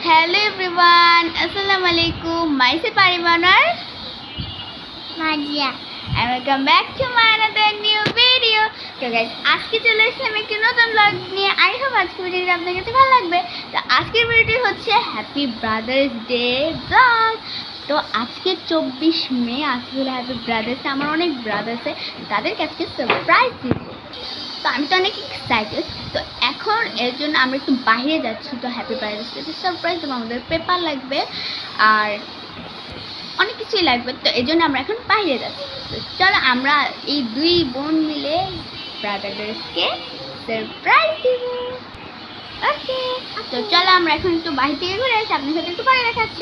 Hello everyone, Assalamualaikum. Myself Parimanar Majia and welcome back to my another new video. So guys, আজকে চলে আসলাম একটি নতুন blog নিয়ে। I hope আজকের ভিডিওটি আপনাদের কাছে ভালো লাগবে। তো আজকের ভিডিওটি হচ্ছে হ্যাপি ব্রাদার্স ডে ব্লগ। তো আজকে 24 মে, আজকে হলো হ্যাপি ব্রাদার্স ডে। আমার অনেক ব্রাদার্স আছে, তাদেরকে আজকে সারপ্রাইজ দিব। তো আমি তো অনেক এক্সাইটেড। তো এখন এর জন্য আমরা একটু বাইরে যাচ্ছি। তো হ্যাপি ব্রাদার্স ডে সারপ্রাইজ দেবো, আমাদের পেপার লাগবে আর অনেক কিছুই লাগবে। তো এই জন্য আমরা এখন বাইরে যাচ্ছি। তো চলো আমরা এই দুই বোন মিলে ব্রাদার্সকে সারপ্রাইজ দিব। ওকে, তো চলো আমরা এখন একটু বাইরে থেকে ঘুরে আসি, আপনার সাথে একটু পরে দেখাচ্ছি।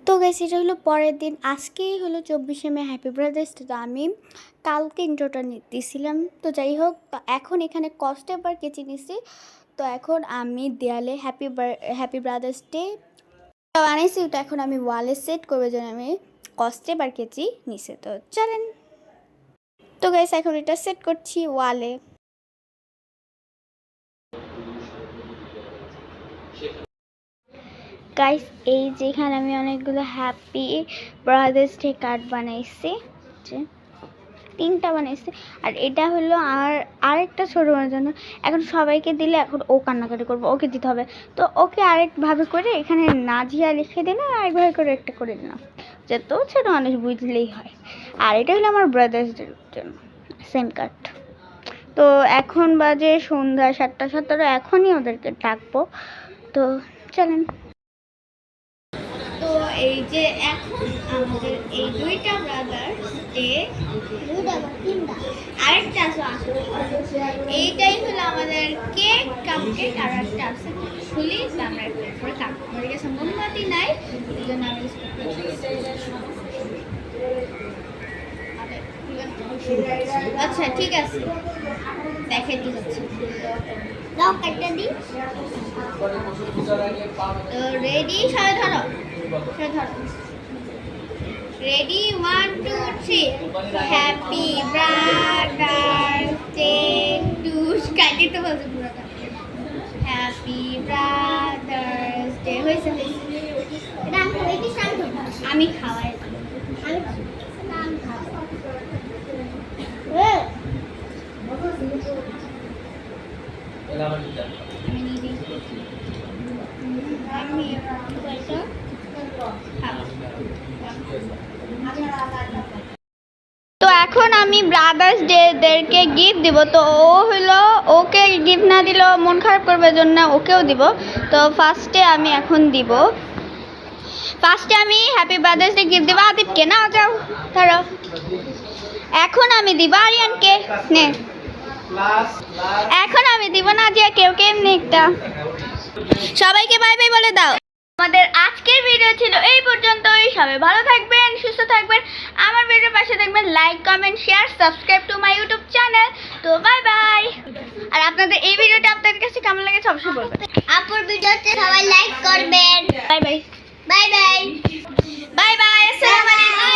তো গাইস, এটা হলো পরের দিন। আজকেই হলো 24 মে হ্যাপি ব্রাদার্স ডে। তো আমি কালকে ইন্ট্রোটা দিয়েছিলাম। তো যাই হোক, তো এখন এখানে কস্টেপার কেচি নিছি। তো এখন আমি দেয়ালে হ্যাপি ব্রাদার্স ডে বানাইছি। তো এখন আমি ওয়ালে সেট করবো জন্য আমি কস্টেপার কেচি নিছি। তো চলেন। তো গাইস, এখন এটা সেট করছি ওয়ালে। গাইস, এই যেখানে আমি অনেকগুলো হ্যাপি ব্রাদার্স ডে কার্ড বানাইছি, যে 3টা বানাইছি। আর এটা হলো আরেকটা ছোট বোনের জন্য। এখন সবাইকে দিলে এখন ও কান্নাকাটি করবো, ওকে দিতে হবে। তো ওকে আরেকভাবে করে এখানে নাজিয়া লিখে দিলাম, আরেকভাবে করে একটা করে দিলাম, যত ছোট মানুষ বুঝলেই হয়। আর এটা হলো আমার ব্রাদার্স ডের জন্য সেম কার্ড। তো এখন বাজে সন্ধ্যা 7টা, এখনই ওদেরকে ডাকবো। তো চলেন। তো এই যে এখন আমাদের এই দুইটা ব্রাদার্স ডে, আরেকটা আছে, এইটাই হলো আমাদের কেক, কাপ কেক। আর একটা আছে খুলি, আমরা পরে কাটবো। আমার কাছে মোমবাতি নাই, এই জন্য আমি আচ্ছা ঠিক আছে, দেখাইতে যাচ্ছি। দাও কাটটা দিই। তো রেডি, সবাই ধরো, ready, 1 2 3। Happy brothers day too, কাটে তো বলছে পুরো। হ্যাপি ব্রাদার্স ডে হয়েছে। আমি খাওয়াই, তো এখন আমি ব্রাদার্স ডে দেরকে গিফট দিব। তো ও হলো, ওকে গিফট না দিলেও মন খারাপ করবে, জন্য ওকেও দিব। তো ফার্স্টে আমি এখন দিব, আমি হ্যাপি ব্রাদার্স ডে গিফট দিব আদিবকে। না যাও ধরো, এখন আমি দিব আরিয়ানকে। নে, এখন আমি দিব নাজিয়াকে। ওকে এমনি একটা। সবাইকে বাই বাই বলে দাও। আমাদের আজকের ভিডিও ছিল এই পর্যন্তই। সবাই ভালো থাকবেন, সুস্থ থাকবেন। আমার ভিডিওর পাশে থাকবেন, like comment share subscribe to my YouTube channel. তো বাই বাই। আর আপনাদের এই ভিডিওটা আপনাদের কাছে কেমন লেগেছে অবশ্যই বলবেন। আপুর ভিডিওতে সবাই লাইক করবেন। Bye bye, bye bye, bye bye. আসসালামু আলাইকুম।